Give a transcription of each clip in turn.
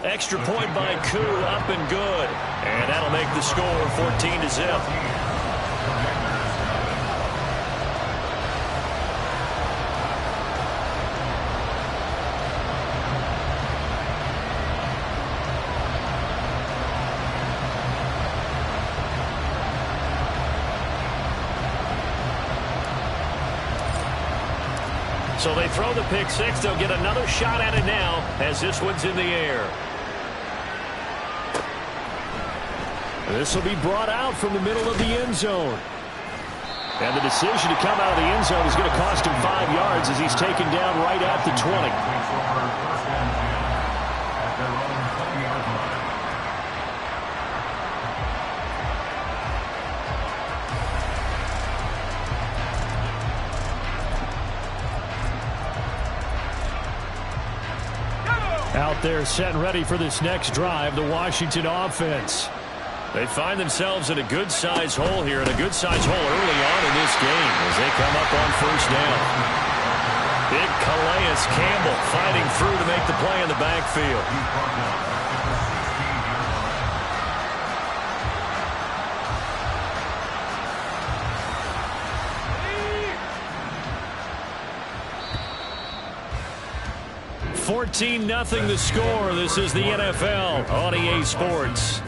Extra point by Koo, up and good. And that'll make the score 14-0. So they throw the pick six. They'll get another shot at it now as this one's in the air. This will be brought out from the middle of the end zone. And the decision to come out of the end zone is going to cost him 5 yards as he's taken down right at the 20. Out there set and ready for this next drive, the Washington offense. They find themselves in a good-sized hole here, and a good-sized hole early on in this game as they come up on first down. Big Calais Campbell fighting through to make the play in the backfield. (14-0) the score. This is the NFL on EA Sports.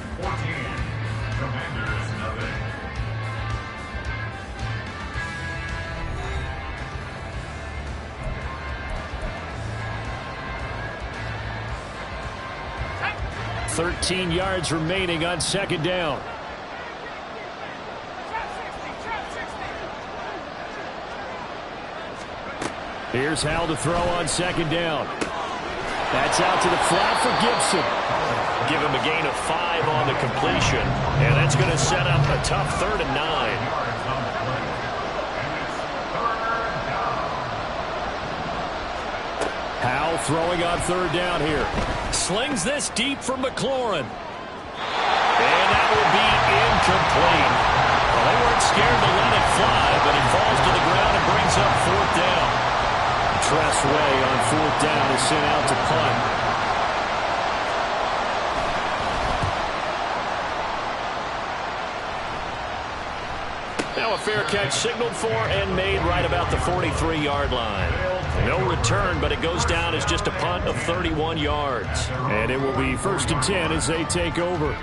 (13 yards remaining on second down. Here's Hal to throw on second down. That's out to the flat for Gibson. Give him a gain of 5 on the completion. And that's going to set up a tough 3rd and 9. Hal throwing on third down here. Slings this deep for McLaurin. And that will be incomplete. Well, they weren't scared to let it fly, but it falls to the ground and brings up 4th down. Tress Way on 4th down is sent out to punt. Now a fair catch signaled for and made right about the 43-yard line. No return, but it goes down as just a punt of 31 yards. And it will be 1st and 10 as they take over.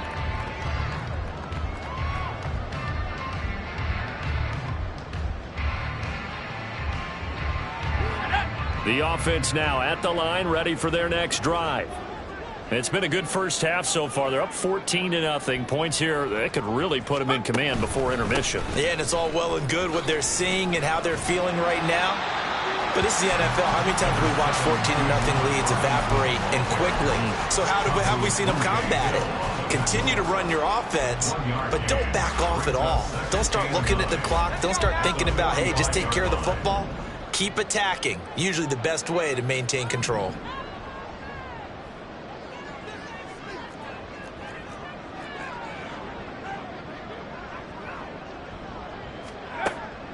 The offense now at the line, ready for their next drive. It's been a good first half so far. They're up 14-0. Points here, they could really put them in command before intermission. Yeah, and it's all well and good what they're seeing and how they're feeling right now. But this is the NFL. How many times have we watched 14-0 leads evaporate and quickly? So how have we seen them combat it? Continue to run your offense, but don't back off at all. Don't start looking at the clock. Don't start thinking about, hey, just take care of the football. Keep attacking. Usually the best way to maintain control.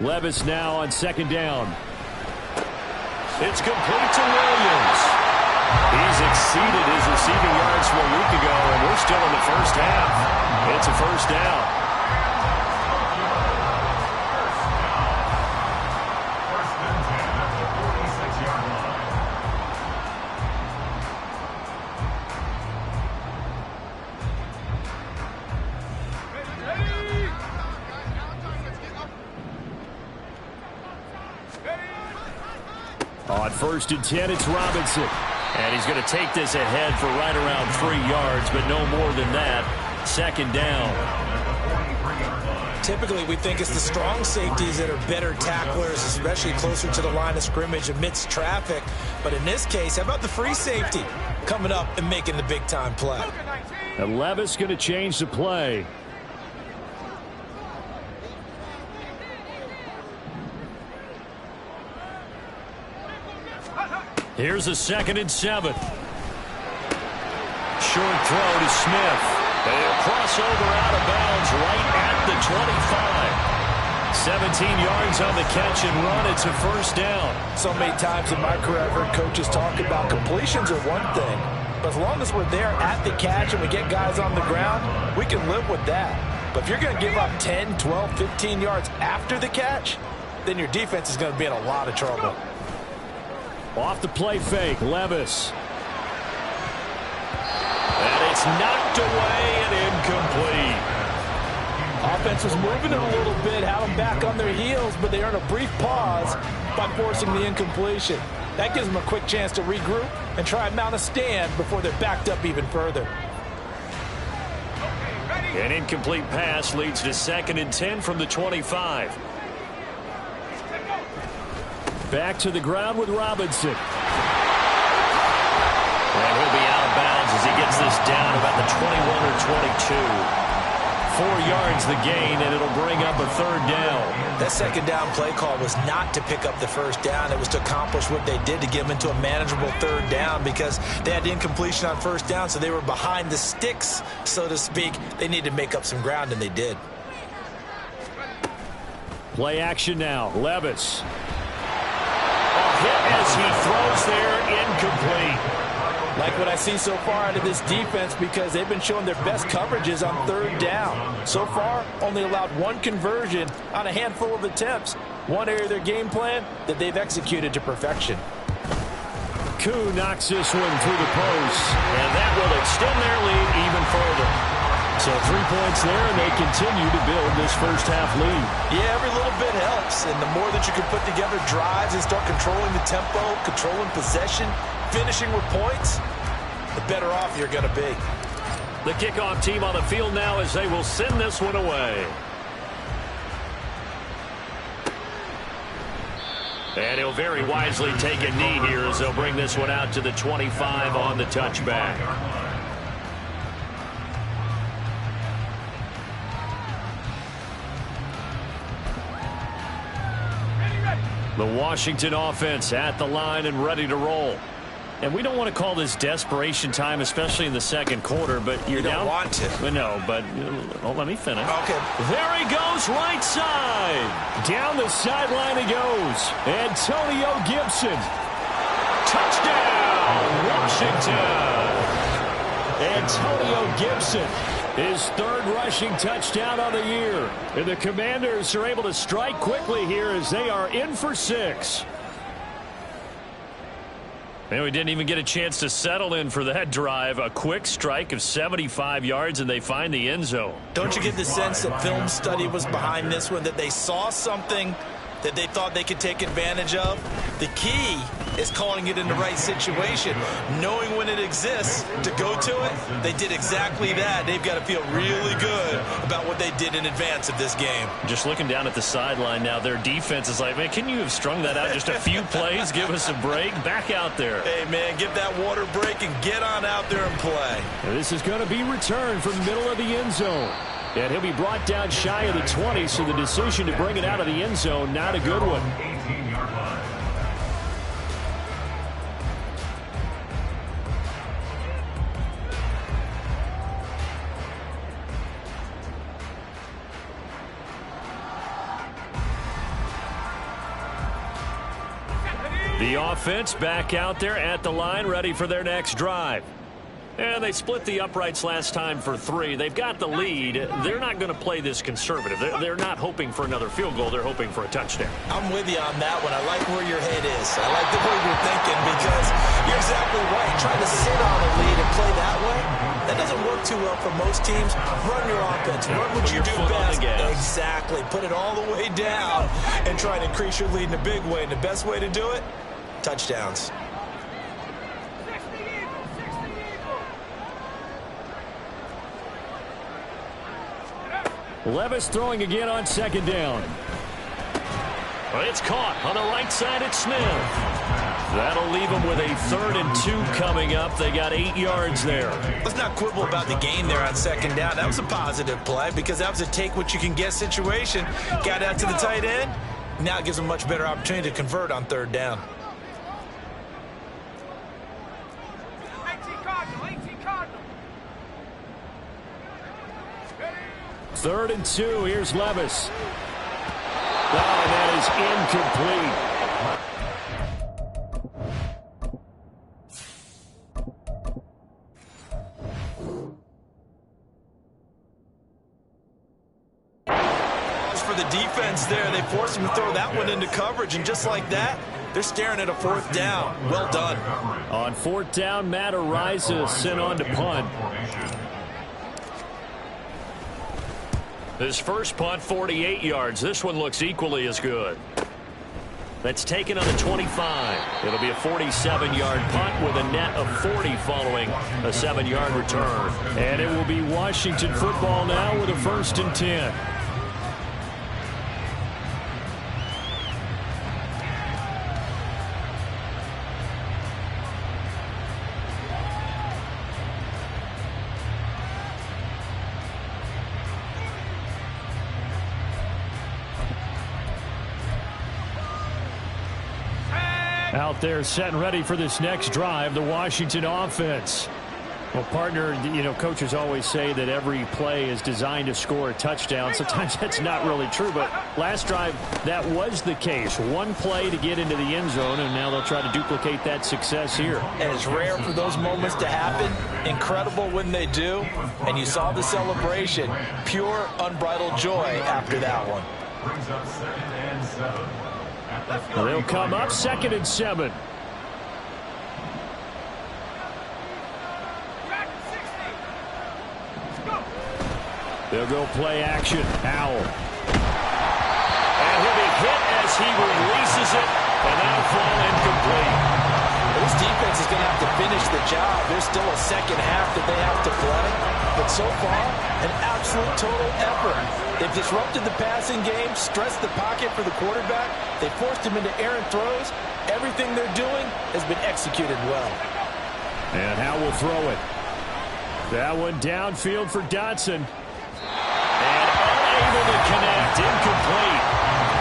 Levis now on second down. It's complete to Williams. He's exceeded his receiving yards from a week ago, and we're still in the first half. It's a first down. On 1st and 10, it's Robinson. And he's going to take this ahead for right around 3 yards, but no more than that. 2nd down. Typically, we think it's the strong safeties that are better tacklers, especially closer to the line of scrimmage amidst traffic. But in this case, how about the free safety coming up and making the big-time play? And Levis going to change the play. Here's a 2nd and 7. Short throw to Smith. They'll cross over out of bounds right at the 25. 17 yards on the catch and run. It's a first down. So many times in my career, I've heard coaches talk about completions are one thing, As long as we're there at the catch and we get guys on the ground, we can live with that. But if you're going to give up 10, 12, 15 yards after the catch, then your defense is going to be in a lot of trouble. Off the play fake, Levis. And it's knocked away and incomplete. Offense was moving it a little bit, had them back on their heels, but they earned a brief pause by forcing the incompletion. That gives them a quick chance to regroup and try and mount a stand before they're backed up even further. An incomplete pass leads to 2nd and 10 from the 25. Back to the ground with Robinson. And he'll be out of bounds as he gets this down about the 21 or 22. 4 yards the gain, and it'll bring up a 3rd down. That 2nd down play call was not to pick up the 1st down. It was to accomplish what they did to get them into a manageable 3rd down because they had the incompletion on 1st down, so they were behind the sticks, so to speak. They needed to make up some ground, and they did. Play action now. Levis. A hit as he throws there, incomplete. Like what I see so far out of this defense because they've been showing their best coverages on 3rd down. So far, only allowed 1 conversion on a handful of attempts. One area of their game plan that they've executed to perfection. Koo knocks this one through the post, and that will extend their lead even further. So 3 points there, and they continue to build this first-half lead. Yeah, every little bit helps, and the more that you can put together drives and start controlling the tempo, controlling possession, finishing with points, the better off you're going to be. The kickoff team on the field now as they will send this one away. And he'll very wisely take a knee here as they'll bring this one out to the 25 on the touchback. The Washington offense at the line and ready to roll. And we don't want to call this desperation time, especially in the 2nd quarter, but you're down. You don't want to. But no, but let me finish. Okay. There he goes, right side. Down the sideline he goes. Antonio Gibson. Touchdown, Washington. Antonio Gibson. His 3rd rushing touchdown of the year. And the Commanders are able to strike quickly here as they are in for 6. And we didn't even get a chance to settle in for that drive. A quick strike of 75 yards, and they find the end zone. Don't you get the sense that film study was behind this one, that they saw something that they thought they could take advantage of? The key is calling it in the right situation, knowing when it exists to go to it. They did exactly that. They've got to feel really good about what they did in advance of this game. Just looking down at the sideline now, their defense is like, man, can you have strung that out just a few plays? Give us a break. Back out there. Hey, man, give that water break and get on out there and play. And this is going to be returned from the middle of the end zone. And he'll be brought down shy of the 20, so the decision to bring it out of the end zone, not a good one. The offense back out there at the line, ready for their next drive. And they split the uprights last time for 3. They've got the lead. They're not going to play this conservative. They're not hoping for another field goal. They're hoping for a touchdown. I'm with you on that one. I like where your head is. I like the way you're thinking because you're exactly right. Trying to sit on a lead and play that way, that doesn't work too well for most teams. Run your offense. Run what you do best. Exactly. Put it all the way down and try to increase your lead in a big way. And the best way to do it, touchdowns. Levis throwing again on 2nd down. It's caught on the right side at Smith. That'll leave them with a 3rd and 2 coming up. They got 8 yards there. Let's not quibble about the gain there on 2nd down. That was a positive play because that was a take-what-you-can-get situation. Got out to the tight end. Now it gives them a much better opportunity to convert on 3rd down. 3rd and 2. Here's Levis. Oh, and that is incomplete. the defense there. They forced him to throw that one into coverage, and just like that, they're staring at a fourth down. Well done. On fourth down, Matt Ariza sent on to punt. His first punt, 48 yards. This one looks equally as good. That's taken on the 25. It'll be a 47-yard punt with a net of 40 following a 7-yard return. And it will be Washington football now with a 1st and 10. Out there set and ready for this next drive, the Washington offense. Well, partner, coaches always say that every play is designed to score a touchdown. Sometimes that's not really true, but last drive, that was the case. One play to get into the end zone, and now they'll try to duplicate that success here. And it's rare for those moments to happen. Incredible when they do. And you saw the celebration. Pure, unbridled joy after that one. They'll come up 2nd and 7. They'll go play action. Howell. And he'll be hit as he releases it, and that'll fall incomplete. This defense is going to have to finish the job. There's still a second half that they have to play. But so far, an absolute total effort. They've disrupted the passing game, stressed the pocket for the quarterback. They forced him into errant throws. Everything they're doing has been executed well. And Howell will throw it. That one downfield for Dotson. And unable to connect. Incomplete.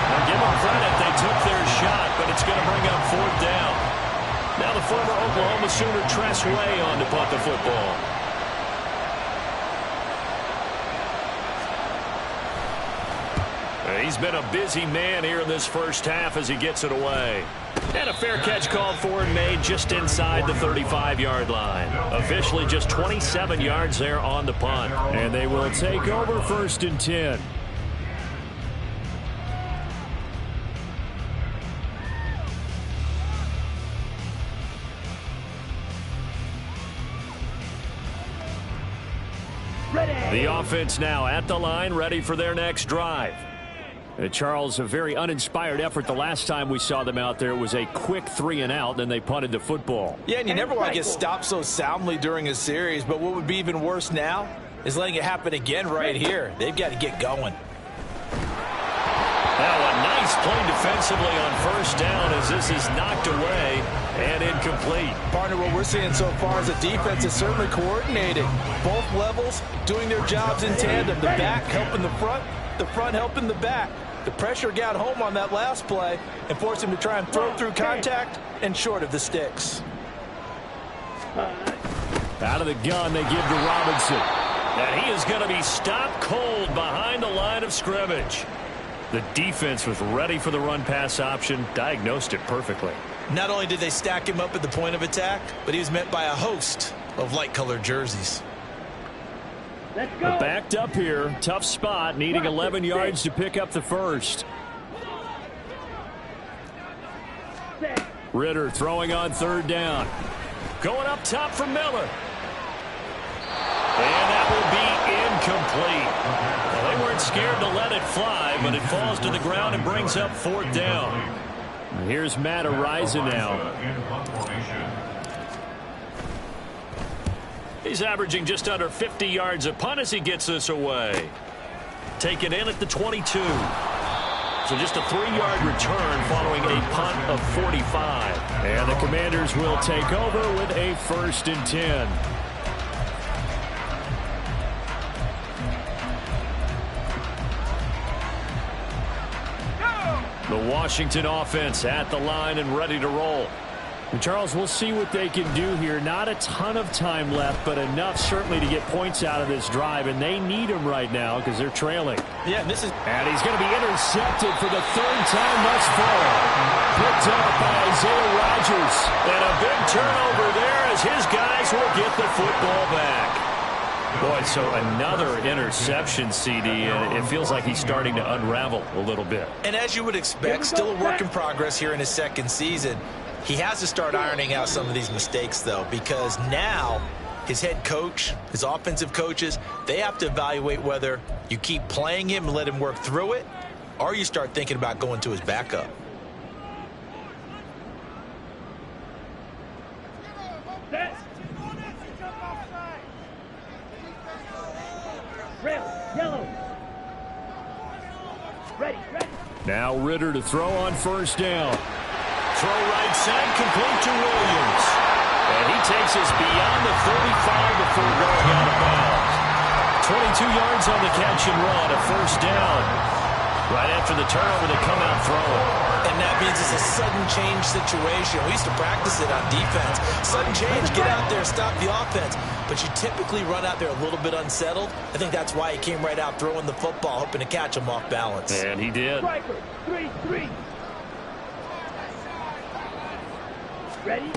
Now give them credit. They took their shot, but it's going to bring up 4th down. Now the former Oklahoma Sooner Tress Way on to punt the football. He's been a busy man here in this first half as he gets it away. And a fair catch called for and made just inside the 35-yard line. Officially just 27 yards there on the punt. And they will take over 1st and 10. The offense now at the line, ready for their next drive. Charles, a very uninspired effort the last time we saw them out there. It was a quick 3 and out, then they punted the football. Yeah, and you never want to get stopped so soundly during a series, but what would be even worse now is letting it happen again right here. They've got to get going. Now a nice play defensively on 1st down as this is knocked away and incomplete. Partner, what we're seeing so far is the defense is certainly coordinated. Both levels doing their jobs in tandem. The back helping the front helping the back. The pressure got home on that last play and forced him to try and throw through contact and short of the sticks. Out of the gun, they give to Robinson. And he is going to be stopped cold behind the line of scrimmage. The defense was ready for the run-pass option, diagnosed it perfectly. Not only did they stack him up at the point of attack, but he was met by a host of light-colored jerseys. Backed up here, tough spot, needing 11 yards to pick up the first. Ritter throwing on 3rd down. Going up top for Miller. And that will be incomplete. Well, they weren't scared to let it fly, but it falls to the ground and brings up 4th down. And here's Matt Ariza now. He's averaging just under 50 yards a punt as he gets this away. Taken in at the 22. So just a 3-yard return following a punt of 45. And the Commanders will take over with a 1st and 10. The Washington offense at the line and ready to roll. And Charles, we'll see what they can do here. Not a ton of time left, but enough certainly to get points out of this drive, and they need them right now because they're trailing. Yeah, and he's going to be intercepted for the 3rd time thus far. Picked up by Isaiah Rodgers. And a big turnover there as his guys will get the football back. Boy, so another interception, CD, and it feels like he's starting to unravel a little bit. And as you would expect, still a work in progress here in his second season. He has to start ironing out some of these mistakes, though, because now his head coach, his offensive coaches, they have to evaluate whether you keep playing him and let him work through it, or you start thinking about going to his backup. Now Ritter to throw on first down. Throw right side, complete to Williams. And he takes us beyond the 35 before going out of bounds. 22 yards on the catch and run, a first down. Right after the turnover, they come out throwing. And that means it's a sudden change situation. We used to practice it on defense. Sudden change, get out there, stop the offense. But you typically run out there a little bit unsettled. I think that's why he came right out throwing the football, hoping to catch him off balance. And he did. Striker, 3-3. Ready?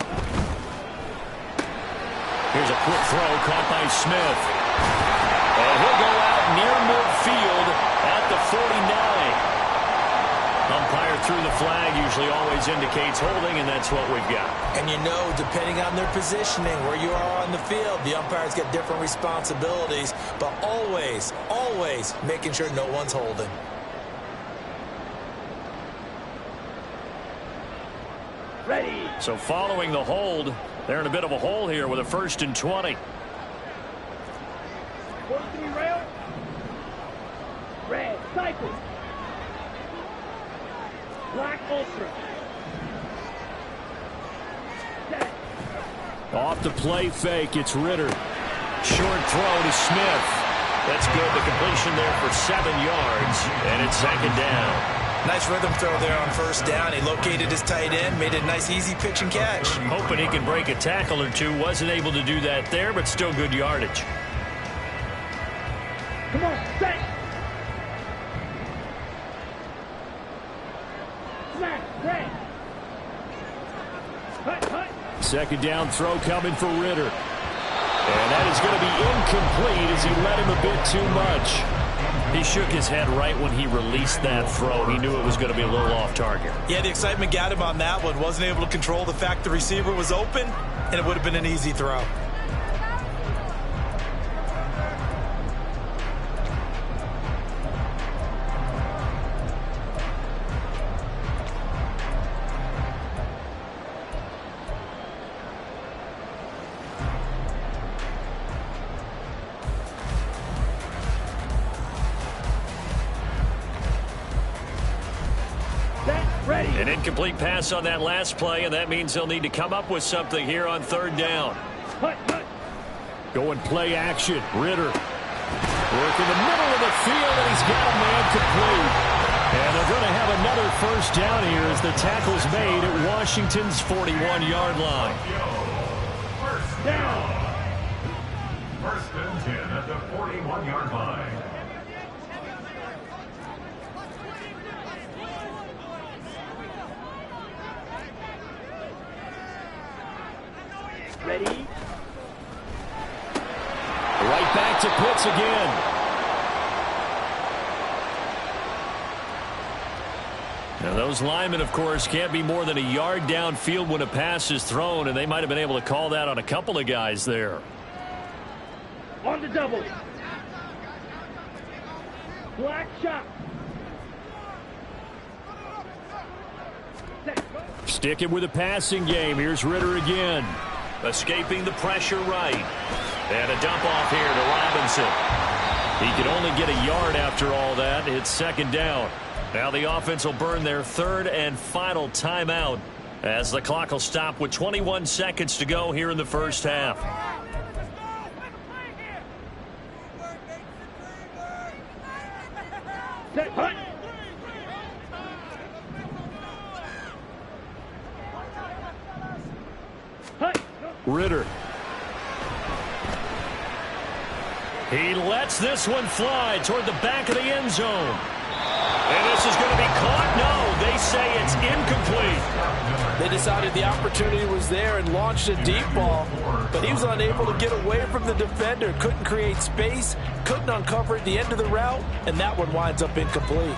Here's a quick throw caught by Smith. And he'll go out near midfield at the 49. Umpire threw the flag, usually always indicates holding, and that's what we've got. And you know, depending on their positioning, where you are on the field, the umpires get different responsibilities, but always, always making sure no one's holding. Ready. So following the hold, they're in a bit of a hole here with a 1st and 20. 4-3 rail. Red, cycle. Black ultra. Set. Off the play fake, it's Ritter. Short throw to Smith. That's good. The completion there for 7 yards, and it's 2nd down. Nice rhythm throw there on first down. He located his tight end, made a nice easy pitch and catch. Hoping he can break a tackle or two. Wasn't able to do that there, but still good yardage. Come on, set. Smack, red. Hut, hut. 2nd down throw coming for Ritter. And that is going to be incomplete as he led him a bit too much. He shook his head right when he released that throw. He knew it was going to be a little off target. Yeah, the excitement got him on that one. Wasn't able to control the fact the receiver was open, and it would have been an easy throw. An incomplete pass on that last play, and that means they'll need to come up with something here on 3rd down. Going play action. Ritter. Work in the middle of the field, and he's got a man complete. And they're going to have another 1st down here as the tackle's made at Washington's 41-yard line. First down. 1st and 10 at the 41-yard line. Ready? Right back to Pitts again. Now those linemen, of course, can't be more than a yard downfield when a pass is thrown, and they might have been able to call that on a couple of guys there. On the double. Black shot. Set. Sticking with a passing game. Here's Ritter again. Escaping the pressure right. And a dump off here to Robinson. He could only get a yard after all that. It's 2nd down. Now the offense will burn their 3rd and final timeout as the clock will stop with 21 seconds to go here in the 1st half. Set. Hut. Hut. Ritter. He lets this one fly toward the back of the end zone. And this is going to be caught. No, they say it's incomplete. They decided the opportunity was there and launched a deep ball, but he was unable to get away from the defender. Couldn't create space, couldn't uncover at the end of the route, and that one winds up incomplete.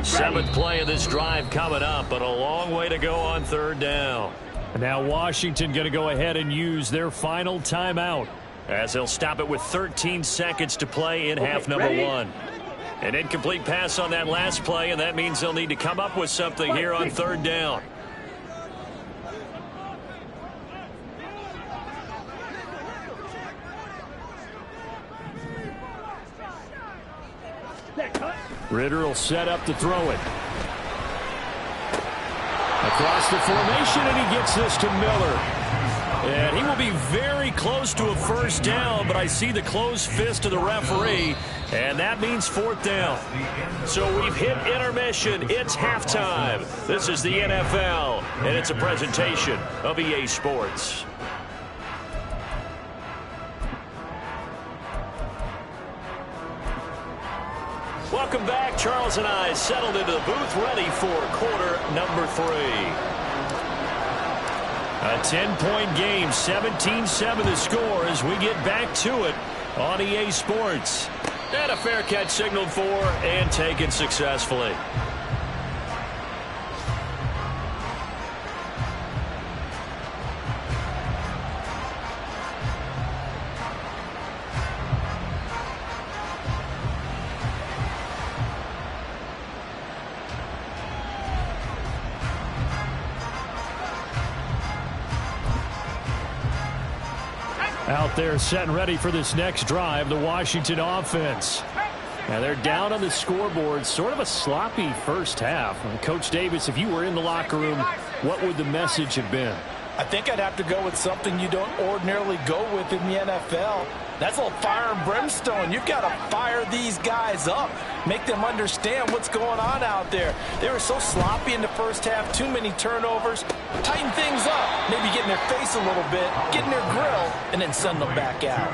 Seventh play of this drive coming up, but a long way to go on third down. And now Washington going to go ahead and use their final timeout as they'll stop it with 13 seconds to play in half number one. An incomplete pass on that last play, and that means they'll need to come up with something here on third down. Ritter will set up to throw it. Across the formation, and he gets this to Miller. And he will be very close to a first down, but I see the closed fist of the referee, and that means fourth down. So we've hit intermission. It's halftime. This is the NFL, and it's a presentation of EA Sports. Welcome back. Charles and I settled into the booth ready for quarter number 3. A 10-point game, 17-7 the score as we get back to it on EA Sports. And a fair catch signaled for and taken successfully. Out there setting ready for this next drive, the Washington offense. Now they're down on the scoreboard, sort of a sloppy first half. Coach Davis, if you were in the locker room, what would the message have been? I think I'd have to go with something you don't ordinarily go with in the NFL. That's a little fire and brimstone. You've got to fire these guys up. Make them understand what's going on out there. They were so sloppy in the first half. Too many turnovers. Tighten things up. Maybe get in their face a little bit. Get in their grill. And then send them back out.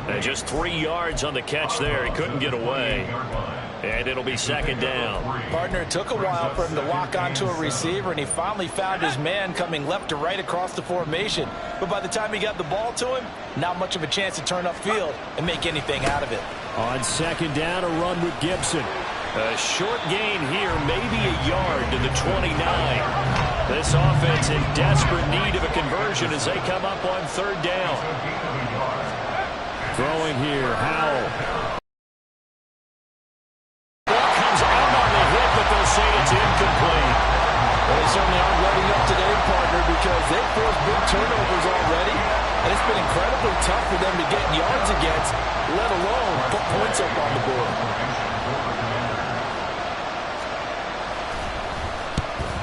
And just 3 yards on the catch there. He couldn't get away. And it'll be second down. Partner, it took a while for him to lock onto a receiver, and he finally found his man coming left to right across the formation. But by the time he got the ball to him, not much of a chance to turn upfield and make anything out of it. On second down, a run with Gibson. A short gain here, maybe a yard to the 29. This offense in desperate need of a conversion as they come up on third down. Throwing here, Howell. Say it's incomplete. Well, they certainly aren't letting up today, partner, because they've forced big turnovers already, and it's been incredibly tough for them to get yards against, let alone put points up on the board.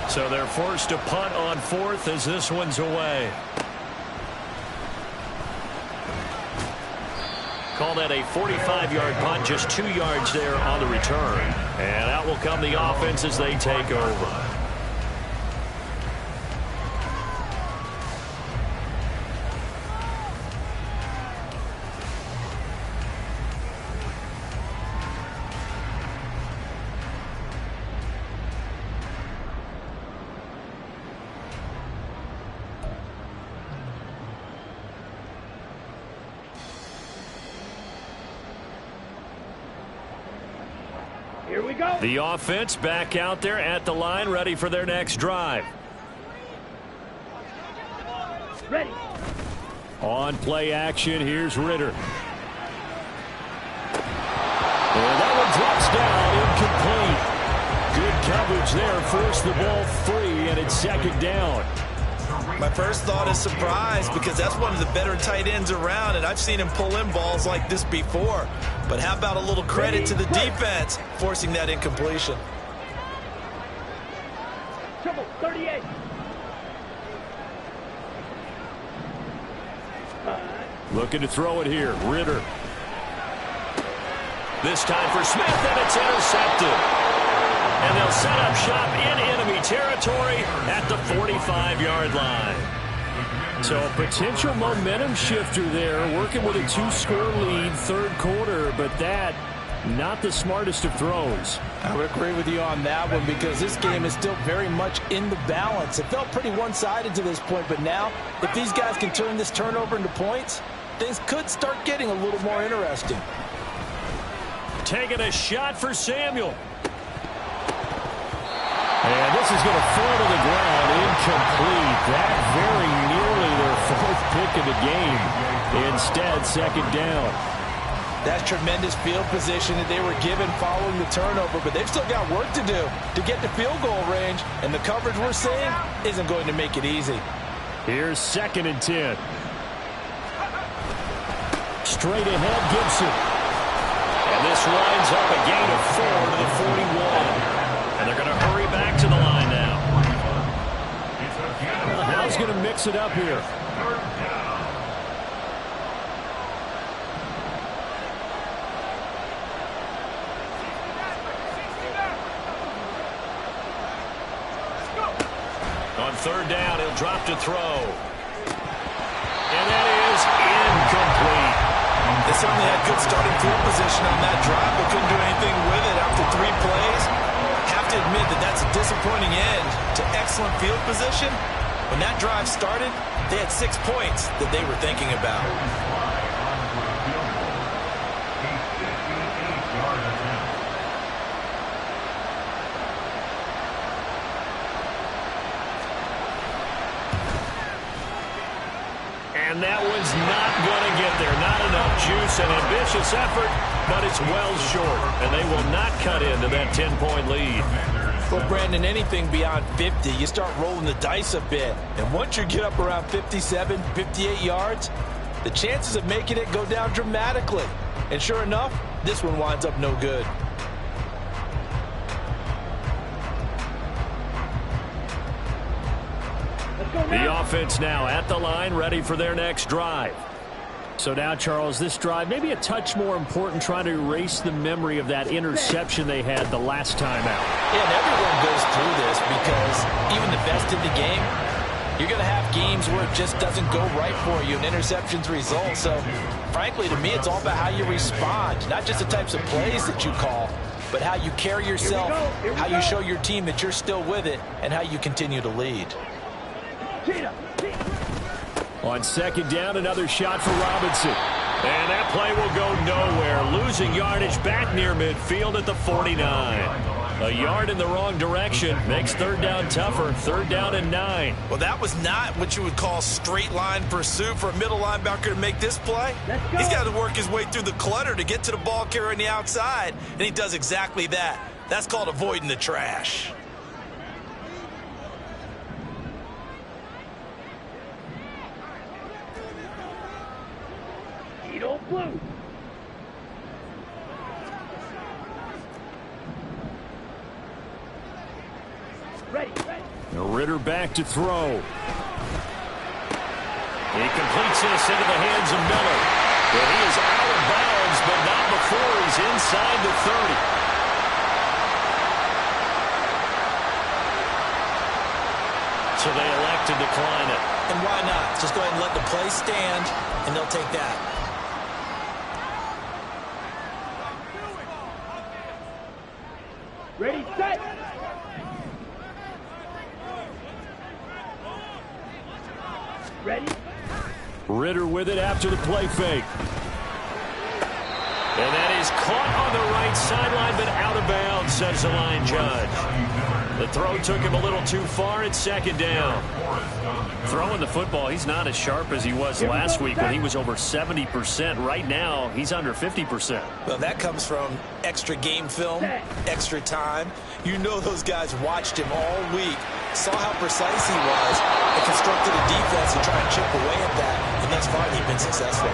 So they're forced to punt on fourth as this one's away. Call that a 45-yard punt, just 2 yards there on the return. And out will come the offense as they take over. Here we go. The offense back out there at the line, ready for their next drive. Ready. On play action, here's Ritter. And that one drops down, incomplete. Good coverage there, forced the ball free, and it's second down. My first thought is surprise, because that's one of the better tight ends around, and I've seen him pull in balls like this before. But how about a little credit to the defense forcing that incompletion? Triple 38. Looking to throw it here, Ritter. This time for Smith, and it's intercepted. And they'll set up shop in enemy territory at the 45-yard line. So a potential momentum shifter there, working with a 2-score lead, third quarter, but that, not the smartest of throws. I would agree with you on that one because this game is still very much in the balance. It felt pretty one-sided to this point, but now, if these guys can turn this turnover into points, things could start getting a little more interesting. Taking a shot for Samuel. And this is going to fall to the ground, incomplete. That very nearly their fourth pick of the game. Instead, second down. That's tremendous field position that they were given following the turnover, but they've still got work to do to get to field goal range, and the coverage we're seeing isn't going to make it easy. Here's 2nd and 10. Straight ahead, Gibson. And this lines up a gain of 4 to the 41. And they're going to hurry back to the line now. How's going to mix it up here? On 3rd down, he'll drop to throw. And that is incomplete. They certainly had good starting field position on that drive, but couldn't do anything with it after 3 plays. Have to admit that that's a disappointing end to excellent field position. When that drive started, they had 6 points that they were thinking about. And that one's not going to get there. Not enough juice, an ambitious effort, but it's well short. And they will not cut into that 10-point lead. Well, Brandon, anything beyond 50, you start rolling the dice a bit. And once you get up around 57, 58 yards, the chances of making it go down dramatically. And sure enough, this one winds up no good. The offense now at the line, ready for their next drive. So now, Charles, this drive maybe a touch more important, trying to erase the memory of that interception they had the last time out. Yeah, and everyone goes through this because even the best in the game, you're going to have games where it just doesn't go right for you and interceptions result. So, frankly, to me, it's all about how you respond, not just the types of plays that you call, but how you carry yourself, how you show your team that you're still with it, and how you continue to lead. On 2nd down, another shot for Robinson. And that play will go nowhere. Losing yardage back near midfield at the 49. A yard in the wrong direction makes 3rd down tougher. 3rd down and 9. Well, that was not what you would call straight line pursuit for a middle linebacker to make this play. He's got to work his way through the clutter to get to the ball carrier on the outside, and he does exactly that. That's called avoiding the trash. Blue. Ready. Ritter back to throw. He completes this into the hands of Miller. But he is out of bounds, but not before he's inside the 30. So they elect to decline it. And why not? Just go ahead and let the play stand, and they'll take that. Ready, set. Ready. Ritter with it after the play fake. And that is caught on the right sideline, but out of bounds, says the line judge. The throw took him a little too far at 2nd down. Throwing the football, he's not as sharp as he was last week when he was over 70%. Right now, he's under 50%. Well, that comes from extra game film, extra time. You know those guys watched him all week, saw how precise he was, and constructed a defense to try and chip away at that. And thus far, they've been successful.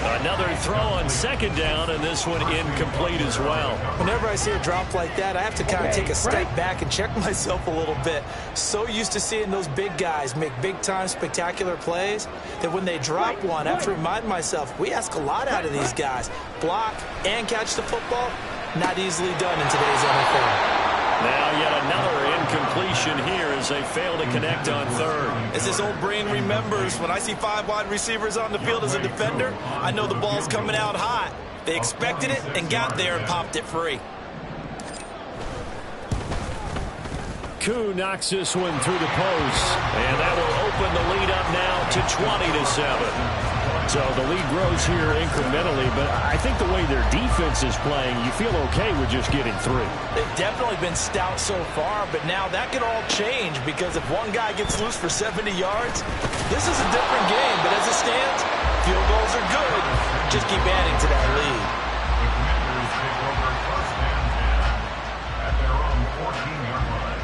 Another throw on 2nd down, and this one incomplete as well. Whenever I see a drop like that, I have to kind of take a step back and check myself a little bit. So used to seeing those big guys make big-time spectacular plays that when they drop one, I have to remind myself, we ask a lot out of these guys. Block and catch the football, not easily done in today's NFL. Now yet another incompletion here as they fail to connect on third. As this old brain remembers, when I see 5 wide receivers on the field as a defender, I know the ball's coming out hot. They expected it and got there and popped it free. Koo knocks this one through the post, and that will open the lead up now to 20-7. So the lead grows here incrementally, but I think the way their defense is playing, you feel okay with just getting through. They've definitely been stout so far, but now that could all change because if one guy gets loose for 70 yards, this is a different game. But as it stands, field goals are good. Just keep adding to that lead. The Commanders take over first and 10 at their own 14-yard line.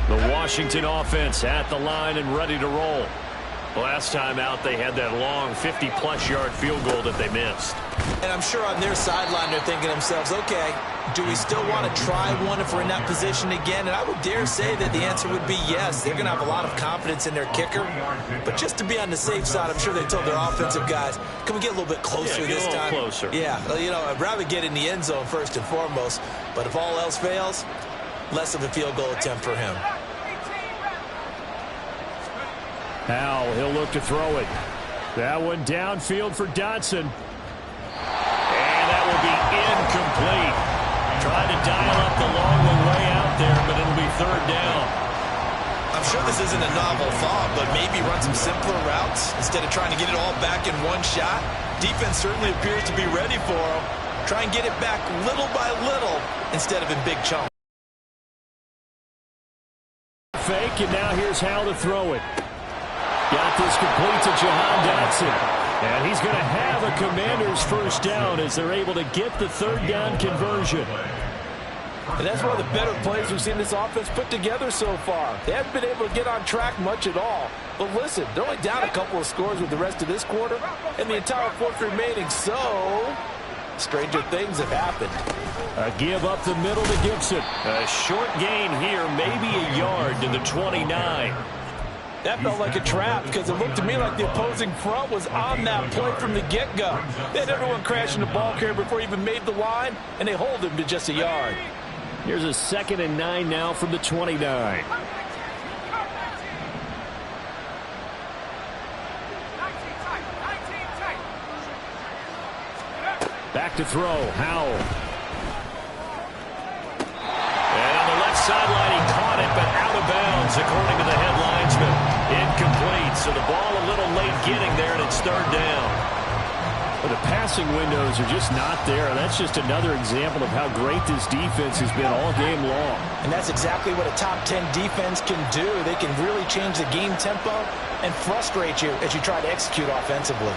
The Washington offense at the line and ready to roll. Last time out, they had that long 50-plus yard field goal that they missed. And I'm sure on their sideline they're thinking to themselves, okay, do we still want to try one if we're in that position again? And I would dare say that the answer would be yes. They're going to have a lot of confidence in their kicker. But just to be on the safe side, I'm sure they told their offensive guys, can we get a little bit closer this time? Closer. Yeah, you know, I'd rather get in the end zone first and foremost. But if all else fails, less of a field goal attempt for him. Now he'll look to throw it. That one downfield for Dotson. And that will be incomplete. Tried to dial up the long one way out there, but it'll be third down. I'm sure this isn't a novel thought, but maybe run some simpler routes instead of trying to get it all back in one shot. Defense certainly appears to be ready for him. Try and get it back little by little instead of in big chunks. Fake, and now here's how to throw it. Got this complete to Jahan Dotson. And he's going to have a Commander's first down as they're able to get the third down conversion. And that's one of the better plays we've seen this offense put together so far. They haven't been able to get on track much at all. But listen, they're only down a couple of scores with the rest of this quarter and the entire fourth remaining. So, stranger things have happened. A give up the middle to Gibson. A short gain here, maybe a yard to the 29. That felt like a trap because it looked to me like the opposing front was on that play from the get-go. They had everyone crashing the ball carrier before he even made the line, and they hold him to just a yard. Here's a 2nd and 9 now from the 29. Back to throw, Howell. And on the left sideline, he caught it, but out of bounds, according to the head linesman. Incomplete, so the ball a little late getting there, and it's third down. Well, the passing windows are just not there. That's just another example of how great this defense has been all game long. And that's exactly what a top 10 defense can do. They can really change the game tempo and frustrate you as you try to execute offensively.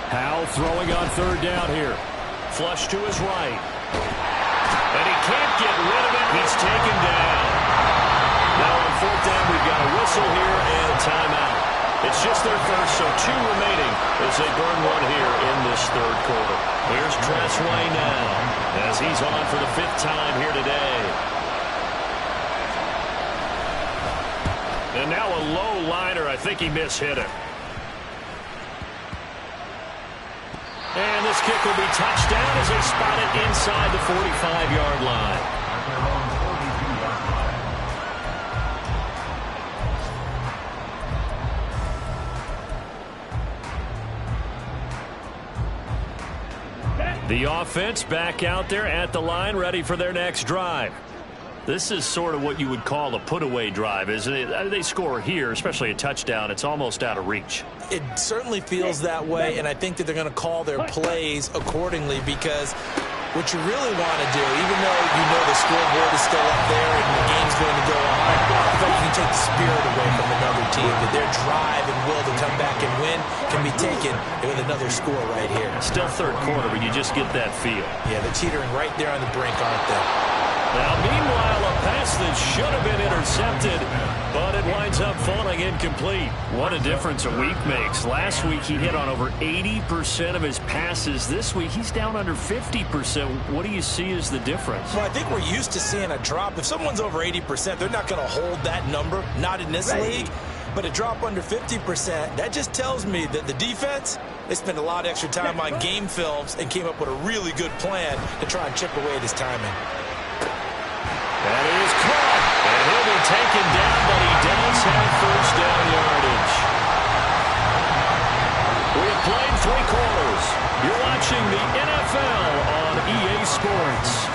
Howell throwing on third down here. Flush to his right. And he can't get rid of it. He's taken down. Now on fourth down, we've got a whistle here and a timeout. It's just their first, so 2 remaining as they burn one here in this third quarter. Here's Tressway now as he's on for the 5th time here today. And now a low liner. I think he mishit it. And this kick will be touched down as they spot it inside the 45-yard line. The offense back out there at the line, ready for their next drive. This is sort of what you would call a put-away drive, isn't it? They score here, especially a touchdown. It's almost out of reach. It certainly feels that way, and I think that they're going to call their plays accordingly because what you really want to do, even though you know the scoreboard is still up there and the game's going to go on, I feel like you can take the spirit away from another team, that their drive and will to come back and win can be taken with another score right here. Still third quarter, but you just get that feel. Yeah, they're teetering right there on the brink, aren't they? Now, meanwhile, a pass that should have been intercepted, but it winds up falling incomplete. What a difference a week makes. Last week, he hit on over 80% of his passes. This week, he's down under 50%. What do you see as the difference? Well, I think we're used to seeing a drop. If someone's over 80%, they're not going to hold that number, not in this league. But a drop under 50%, that just tells me that the defense, they spent a lot of extra time on game films and came up with a really good plan to try and chip away at his timing. That is caught. And he'll be taken down, but he does have first down yardage. We have played 3 quarters. You're watching the NFL on EA Sports.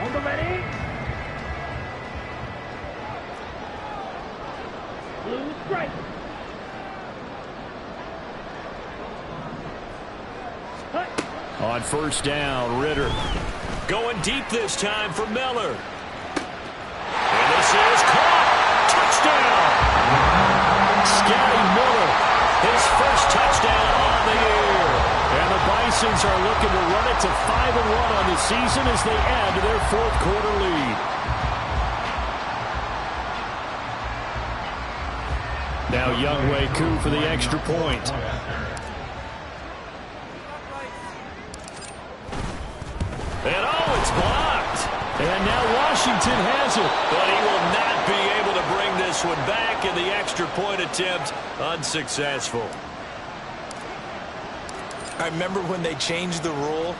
On the ready. Blue stripe. Hut. On first down, Ritter. Going deep this time for Miller. And this is caught. Touchdown. Scotty Miller, his first touchdown on the year. And the Bisons are looking to run it to 5-1 on the season as they add to their 4th quarter lead. Now Younghoe Koo for the extra point. And oh, it's blocked. And now Washington has it. But he will not be able to bring this one back, and the extra point attempt unsuccessful. I remember when they changed the rule,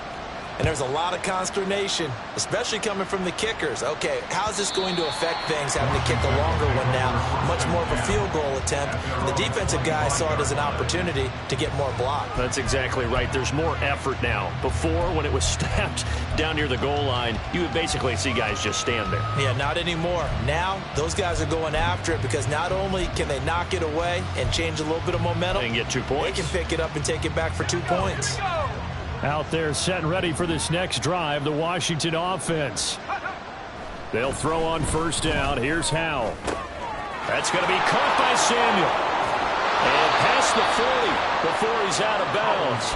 and there was a lot of consternation, especially coming from the kickers. Okay, how's this going to affect things, having to kick a longer one now? Much more of a field goal attempt. And the defensive guy saw it as an opportunity to get more block. That's exactly right. There's more effort now. Before, when it was snapped down near the goal line, you would basically see guys just stand there. Yeah, not anymore. Now, those guys are going after it because not only can they knock it away and change a little bit of momentum, And get 2 points. they can pick it up and take it back for 2 points. Out there set and ready for this next drive, the Washington offense. They'll throw on first down. Here's Howell. That's going to be caught by Samuel. And past the 40 before he's out of bounds.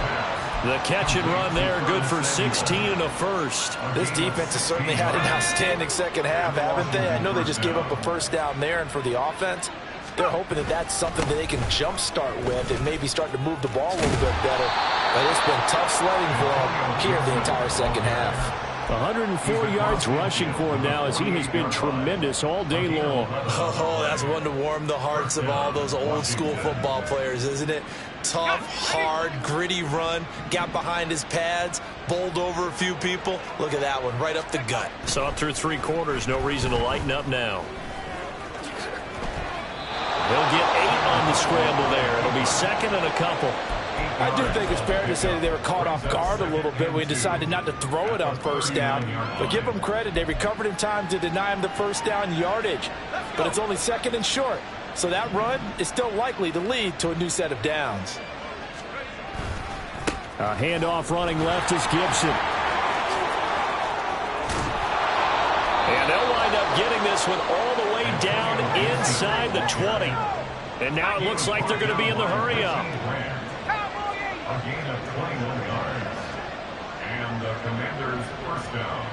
The catch and run there, good for 16 and a first. This defense has certainly had an outstanding second half, haven't they? I know they just gave up a first down there, and for the offense, they're hoping that that's something that they can jumpstart with and maybe start to move the ball a little bit better. But it's been tough sledding for them here the entire second half. 104 yards rushing for him now as he has been tremendous all day long. Oh, that's one to warm the hearts of all those old school football players, isn't it? Tough, hard, gritty run, got behind his pads, bowled over a few people. Look at that one, right up the gut. So up through 3 quarters, no reason to lighten up now. They'll get 8 on the scramble there. It'll be second and a couple. I do think it's fair to say that they were caught off guard a little bit when we decided not to throw it on first down. But give them credit. They recovered in time to deny him the first down yardage. But it's only second and short. So that run is still likely to lead to a new set of downs. A handoff running left is Gibson. And they'll wind up getting this one all the way down inside the 20. And now it looks like they're going to be in the hurry-up. A gain of 21 yards. And the Commanders' first down.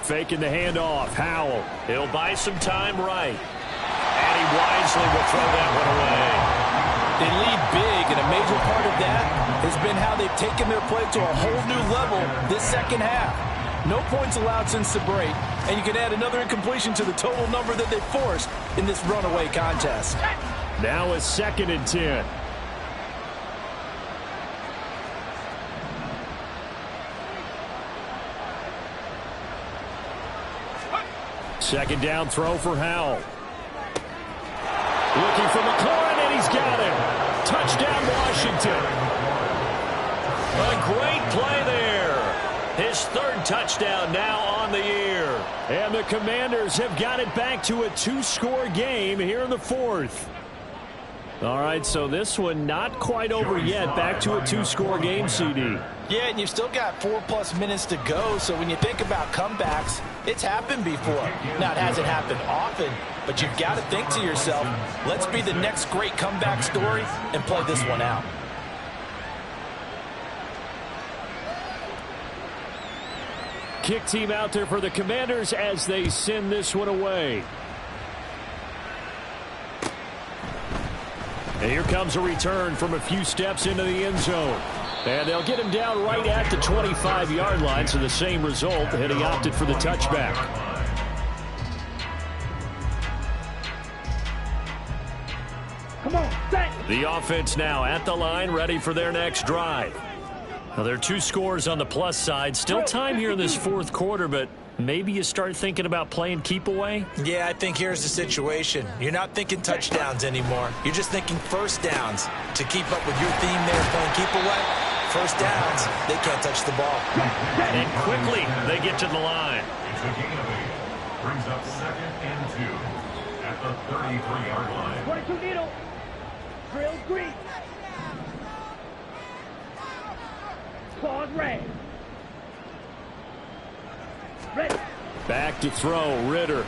Faking the handoff. Howell. He'll buy some time right. And he wisely will throw that one away. They lead big, and a major part of that has been how they've taken their play to a whole new level this second half. No points allowed since the break, and you can add another incompletion to the total number that they forced in this runaway contest. Now a 2nd and 10. Second down throw for Howell. Looking for McLaurin, and he's got him. Touchdown, Washington. A great play there. His 3rd touchdown now on the year. And the Commanders have got it back to a 2-score game here in the 4th. All right, so this one not quite over yet. Back to a 2-score game, CD. Yeah, and you've still got 4+ minutes to go, so when you think about comebacks, it's happened before. Now, it hasn't happened often, but you've got to think to yourself, let's be the next great comeback story and play this one out. Kick team out there for the Commanders as they send this one away. And here comes a return from a few steps into the end zone. And they'll get him down right at the 25-yard line, so the same result, and he opted for the touchback. Come on, set. The offense now at the line, ready for their next drive. Now, there are 2 scores on the plus side. Still time here in this fourth quarter, but maybe you start thinking about playing keep away? Yeah, I think here's the situation. You're not thinking touchdowns anymore. You're just thinking first downs. To keep up with your theme there, playing keep away, first downs, they can't touch the ball. And quickly, they get to the line. It's a gain of 8. Brings up 2nd and 2 at the 33-yard line. 22 needle. Drill green. Claws red. Ready. Back to throw, Ritter.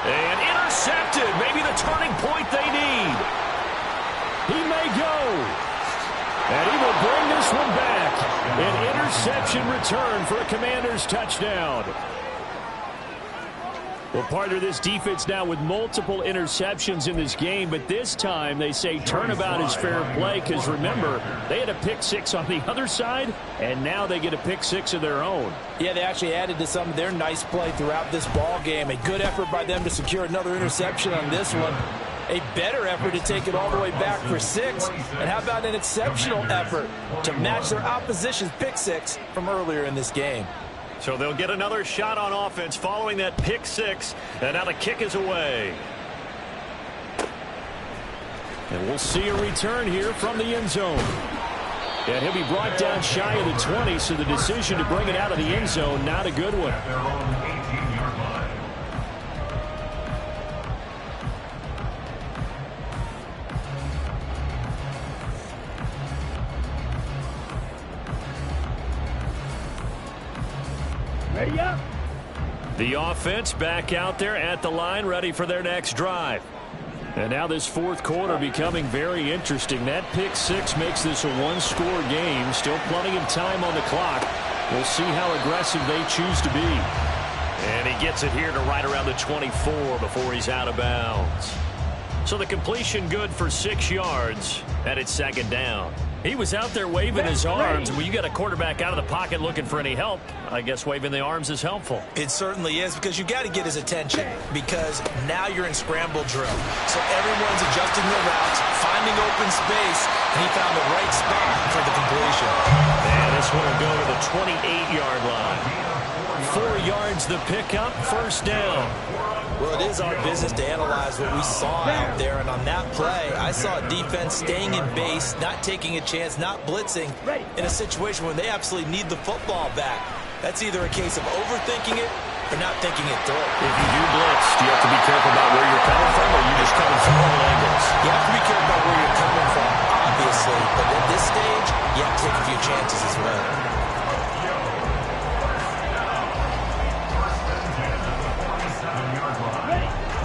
And intercepted. Maybe the turning point they need. He may go. And he will bring this one back. An interception return for a Commanders touchdown. Well, part of this defense now with multiple interceptions in this game, but this time they say turnabout is fair play because, remember, they had a pick 6 on the other side, and now they get a pick 6 of their own. Yeah, they actually added to some of their nice play throughout this ball game. A good effort by them to secure another interception on this one. A better effort to take it all the way back for 6. And how about an exceptional effort to match their opposition's pick 6 from earlier in this game? So they'll get another shot on offense following that pick 6, and now the kick is away. And we'll see a return here from the end zone. And he'll be brought down shy of the 20, so the decision to bring it out of the end zone, not a good one. Their own 18-yard line. Ready up. The offense back out there at the line, ready for their next drive. And now this fourth quarter becoming very interesting. That pick 6 makes this a one-score game. Still plenty of time on the clock. We'll see how aggressive they choose to be. And he gets it here to right around the 24 before he's out of bounds. So the completion good for 6 yards, and it's second down. He was out there waving his arms. When you got a quarterback out of the pocket looking for any help, I guess waving the arms is helpful. It certainly is, because you got to get his attention, because now you're in scramble drill. So everyone's adjusting their routes, finding open space, and he found the right spot for the completion. And this one will go to the 28-yard line. 4 yards the pickup, first down. Well, it is our business to analyze what we saw out there, and on that play, I saw a defense staying in base, not taking a chance, not blitzing, in a situation where they absolutely need the football back. That's either a case of overthinking it or not thinking it through. If you do blitz, do you have to be careful about where you're coming from, or are you just coming from all angles? You have to be careful about where you're coming from, obviously, but at this stage, you have to take a few chances as well.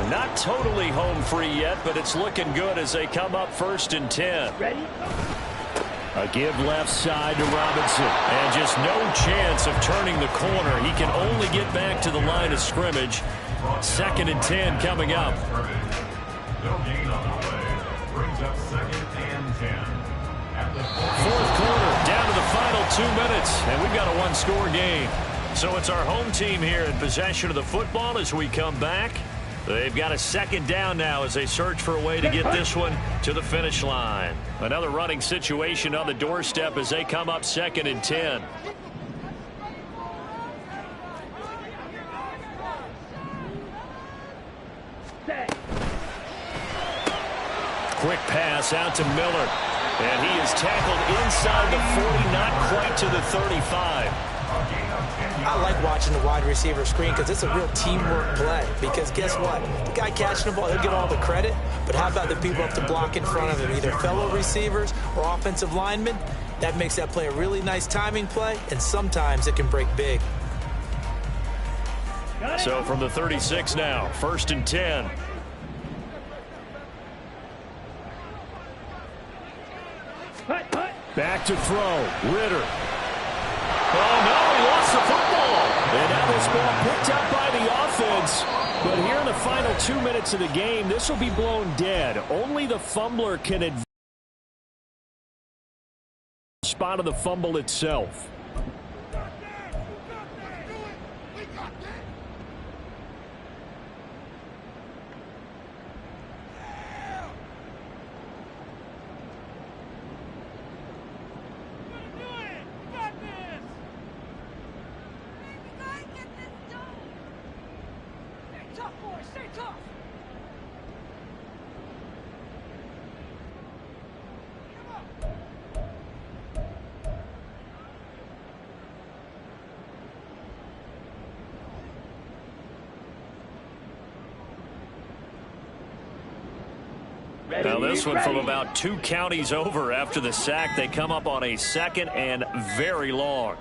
Not totally home free yet, but it's looking good as they come up 1st and 10. Ready? A give left side to Robinson. And just no chance of turning the corner. He can only get back to the line of scrimmage. 2nd and 10 coming up. No gain on the play. Brings up 2nd and 10. At the Fourth quarter, down to the final 2 minutes, and we've got a one-score game. So it's our home team here in possession of the football as we come back. They've got a second down now as they search for a way to get this one to the finish line. Another running situation on the doorstep as they come up 2nd and 10. Set. Quick pass out to Miller. And he is tackled inside the 40, not quite to the 35. I like watching the wide receiver screen because it's a real teamwork play. Because guess what? The guy catching the ball, he'll get all the credit. But how about the people up to block in front of him, either fellow receivers or offensive linemen? That makes that play a really nice timing play, and sometimes it can break big. So from the 36 now, 1st and 10. Hut, hut. Back to throw. Ritter. Oh, no, he lost the football. And now this ball picked up by the offense. But here in the final 2 minutes of the game, this will be blown dead. Only the fumbler can advance the spot of the fumble itself. Now this one from about 2 counties over after the sack. They come up on a 2nd and very long.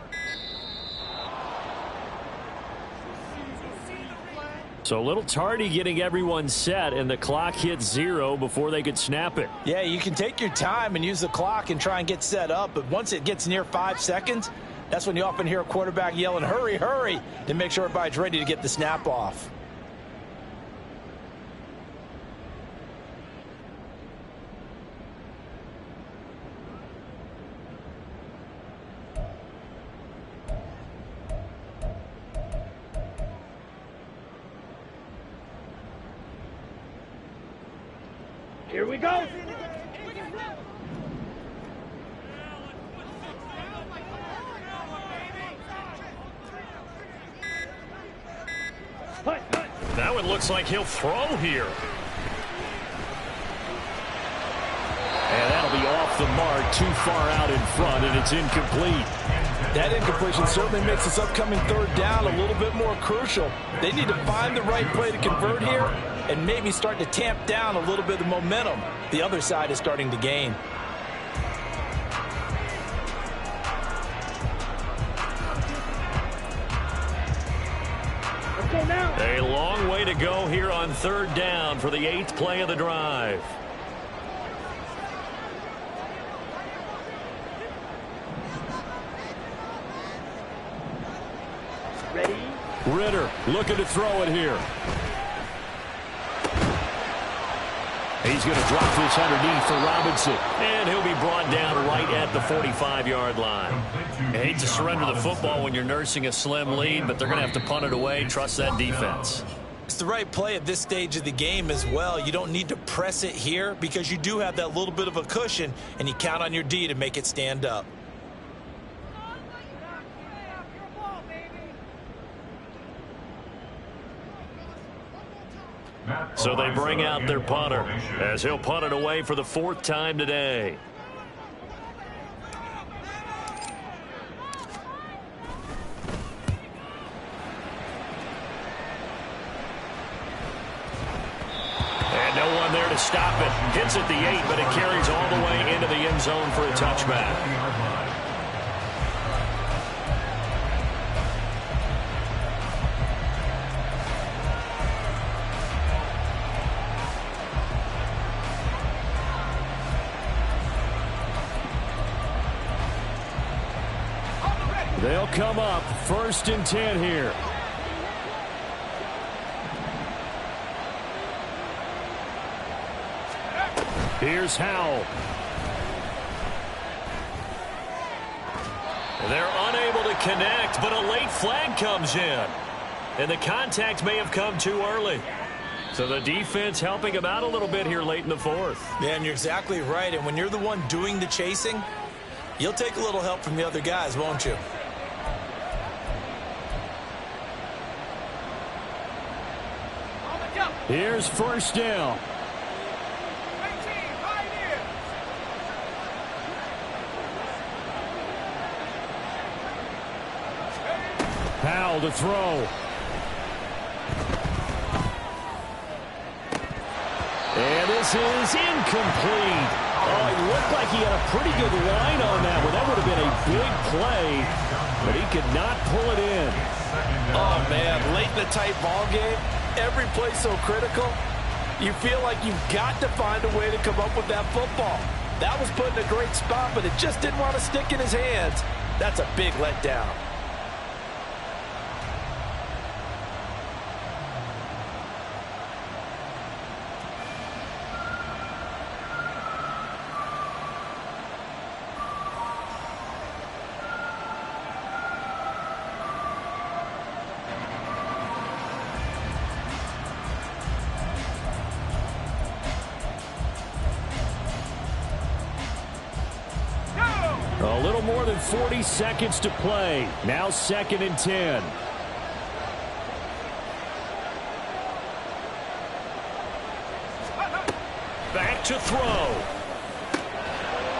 So a little tardy getting everyone set, and the clock hits 0 before they could snap it. Yeah, you can take your time and use the clock and try and get set up, but once it gets near 5 seconds, that's when you often hear a quarterback yelling, hurry, hurry, to make sure everybody's ready to get the snap off. Here we go. Now it looks like he'll throw here. And that'll be off the mark, too far out in front, and it's incomplete. That incompletion certainly makes this upcoming 3rd down a little bit more crucial. They need to find the right play to convert here and maybe start to tamp down a little bit of momentum the other side is starting to gain. Let's go now. A long way to go here on 3rd down for the 8th play of the drive. Ready? Ritter looking to throw it here. He's going to drop this underneath for Robinson. And he'll be brought down right at the 45-yard line. You hate to surrender the football when you're nursing a slim lead, but they're going to have to punt it away. Trust that defense. It's the right play at this stage of the game as well. You don't need to press it here because you do have that little bit of a cushion, and you count on your D to make it stand up. So they bring out their punter as he'll punt it away for the 4th time today. And no one there to stop it. Hits at the 8, but it carries all the way into the end zone for a touchback. They'll come up 1st and 10 here. Here's Howell. They're unable to connect, but a late flag comes in. And the contact may have come too early. So the defense helping him out a little bit here late in the 4th. Yeah, and you're exactly right. And when you're the one doing the chasing, you'll take a little help from the other guys, won't you? Here's 1st down. Powell to throw. And this is incomplete. Oh, it looked like he had a pretty good line on that one. That would have been a big play, but he could not pull it in. Oh, man, late in the tight ball game, every play so critical. You feel like you've got to find a way to come up with that football. That was put in a great spot, but it just didn't want to stick in his hands. That's a big letdown. little more than 40 seconds to play. Now 2nd and 10. Back to throw.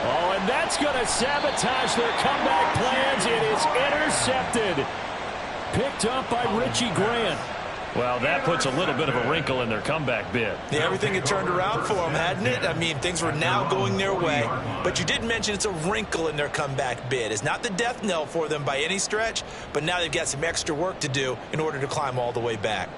Oh, and that's going to sabotage their comeback plans. It is intercepted. Picked up by Richie Grant. Well, that puts a little bit of a wrinkle in their comeback bid. Yeah, everything had turned around for them, hadn't it? I mean, things were now going their way. But you did mention it's a wrinkle in their comeback bid. It's not the death knell for them by any stretch, but now they've got some extra work to do in order to climb all the way back.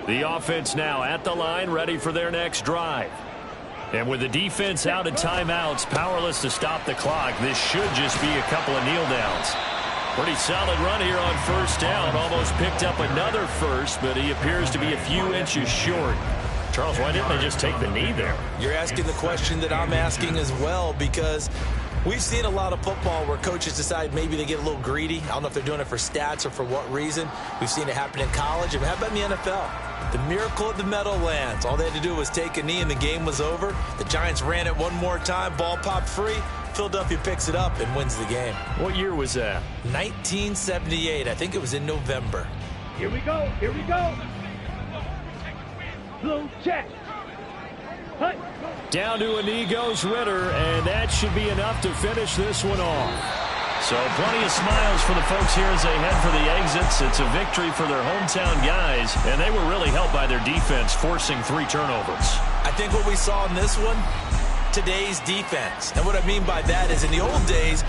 The offense now at the line, ready for their next drive. And with the defense out of timeouts, powerless to stop the clock, this should just be a couple of kneel downs. Pretty solid run here on 1st down. Almost picked up another first, but he appears to be a few inches short. Charles, why didn't they just take the knee there? You're asking the question that I'm asking as well, because we've seen a lot of football where coaches decide maybe they get a little greedy. I don't know if they're doing it for stats or for what reason. We've seen it happen in college. And how about in the NFL? The miracle of the Meadowlands. All they had to do was take a knee and the game was over. The Giants ran it one more time. Ball popped free. Philadelphia picks it up and wins the game. What year was that? 1978. I think it was in November. Here we go. Here we go. Blue check. Hut. Down to a knee goes Ritter, and that should be enough to finish this one off. So plenty of smiles for the folks here as they head for the exits. It's a victory for their hometown guys, and they were really helped by their defense, forcing 3 turnovers. I think what we saw in this one, today's defense. And what I mean by that is in the old days,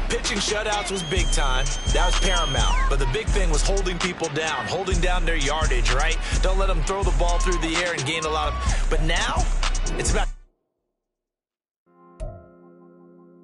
pitching shutouts was big time. That was paramount. But the big thing was holding people down, holding down their yardage, right? Don't let them throw the ball through the air and gain a lot of... But now, it's about